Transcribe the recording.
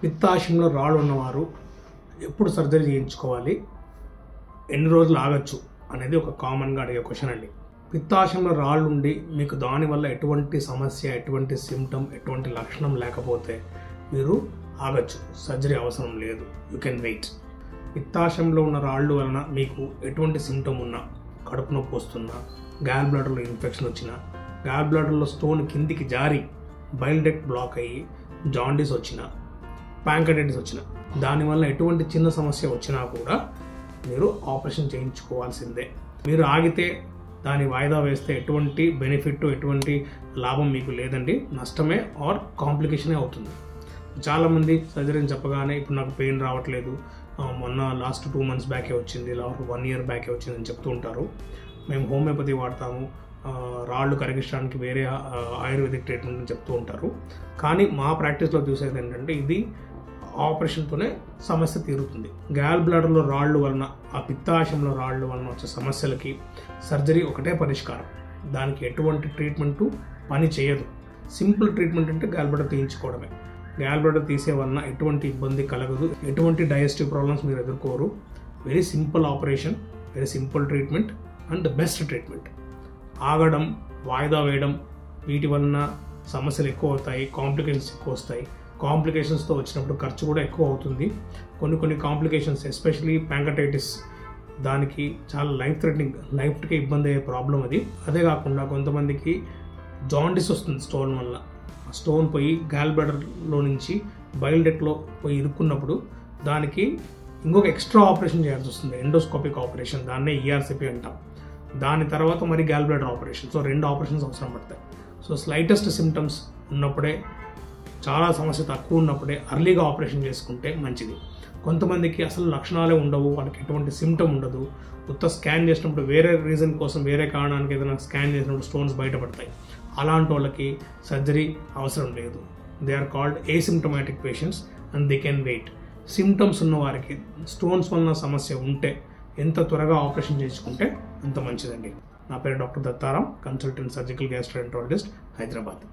పిత్తాశయంలో రాళ్ళు ఉన్నవారు ఎప్పుడు సర్జరీ చేయించుకోవాలి, ఎన్ని రోజులు ఆగచ్చు అనేది ఒక కామన్గా అడిగే క్వశ్చన్ అండి. పిత్తాశయంలో రాళ్ళు ఉండి మీకు దానివల్ల ఎటువంటి సమస్య, ఎటువంటి సిమ్టమ్, ఎటువంటి లక్షణం లేకపోతే మీరు ఆగచ్చు, సర్జరీ అవసరం లేదు, యూ కెన్ వెయిట్. పిత్తాశయంలో ఉన్న రాళ్ళు వలన మీకు ఎటువంటి సిమ్టమ్ ఉన్నా, కడుపు నొప్పి వస్తున్నా, గాల్ బ్లాడర్లో ఇన్ఫెక్షన్ వచ్చినా, గాల్ బ్లాడర్లో స్టోన్ కిందికి జారి బైల్ డక్ట్ బ్లాక్ అయ్యి జాండీస్ వచ్చినా, ప్యాంక్రెయాటిస్ వచ్చినా, దానివల్ల ఎటువంటి చిన్న సమస్య వచ్చినా కూడా మీరు ఆపరేషన్ చేయించుకోవాల్సిందే. మీరు ఆగితే, దాని వాయిదా వేస్తే ఎటువంటి బెనిఫిట్, ఎటువంటి లాభం మీకు లేదండి, నష్టమే ఆర్ కాంప్లికేషనే అవుతుంది. చాలామంది సర్జరీని చెప్పగానే ఇప్పుడు నాకు పెయిన్ రావట్లేదు, మొన్న లాస్ట్ 2 months బ్యాకే వచ్చింది, లాస్ట్ 1 year బ్యాకే వచ్చింది అని చెప్తూ ఉంటారు. మేము హోమియోపతి వాడతాము, రాళ్ళు కరిగించడానికి వేరే ఆయుర్వేదిక్ ట్రీట్మెంట్ అని చెప్తూ ఉంటారు. కానీ మా ప్రాక్టీస్లో చూసేది ఏంటంటే ఇది ఆపరేషన్తోనే సమస్య తీరుతుంది. గాల్ బ్లాడర్లో రాళ్ళు వలన, ఆ పిత్తాశయంలో రాళ్ళు వలన వచ్చే సమస్యలకి సర్జరీ ఒకటే పరిష్కారం. దానికి ఎటువంటి ట్రీట్మెంటు పని చేయదు. సింపుల్ ట్రీట్మెంట్ అంటే గాల్ బ్లాడర్ తీయించుకోవడమే. గాల్ బ్లాడర్ తీసే వలన ఎటువంటి ఇబ్బంది కలగదు, ఎటువంటి డైజెస్టివ్ ప్రాబ్లమ్స్ మీరు ఎదుర్కోరు. Very simple operation, very simple treatment and the best treatment. ఆగడం, వాయిదా వేయడం, వీటి వలన సమస్యలు ఎక్కువ అవుతాయి, కాంప్లికేషన్స్ ఎక్కువ వస్తాయి. కాంప్లికేషన్స్తో వచ్చినప్పుడు ఖర్చు కూడా ఎక్కువ అవుతుంది. కొన్ని కాంప్లికేషన్స్, ఎస్పెషలీ ప్యాంక్రెయాటిస్, దానికి చాలా లైఫ్ థ్రెటనింగ్, లైఫ్కి ఇబ్బంది అయ్యే ప్రాబ్లం అది. అదే కాకుండా కొంతమందికి జాండిస్ వస్తుంది స్టోన్ వల్ల. స్టోన్ పోయి గాల్ బ్లాడర్లో నుంచి బైల్ డక్ట్లో పోయి ఇరుక్కున్నప్పుడు దానికి ఇంకొక ఎక్స్ట్రా ఆపరేషన్ చేయాల్సి వస్తుంది, ఎండోస్కోపిక్ ఆపరేషన్, దాన్నే ERCP అంటాం. దాని తర్వాత మరి gall bladder operation. So 2 operations అవసరం పడతాయి. సో స్లైటెస్ట్ సిమ్టమ్స్ ఉన్నప్పుడే, చాలా సమస్య తక్కువ ఉన్నప్పుడే అర్లీగా ఆపరేషన్ చేసుకుంటే మంచిది. కొంతమందికి అసలు లక్షణాలే ఉండవు, వాళ్ళకి ఎటువంటి సిమ్టమ్ ఉండదు. కొత్త స్కాన్ చేసినప్పుడు వేరే రీజన్ కోసం, వేరే కారణానికి ఏదైనా స్కాన్ చేసినప్పుడు స్టోన్స్ బయటపడతాయి. అలాంటి వాళ్ళకి సర్జరీ అవసరం లేదు. They are called asymptomatic patients and they can wait. Symptoms ఉన్న వారికి, స్టోన్స్ వలన సమస్య ఉంటే ఎంత త్వరగా ఆపరేషన్ చేసుకుంటే అంత మంచిదండి. నా పేరు doctor Dattaram, consultant surgical gastroenterologist, Hyderabad.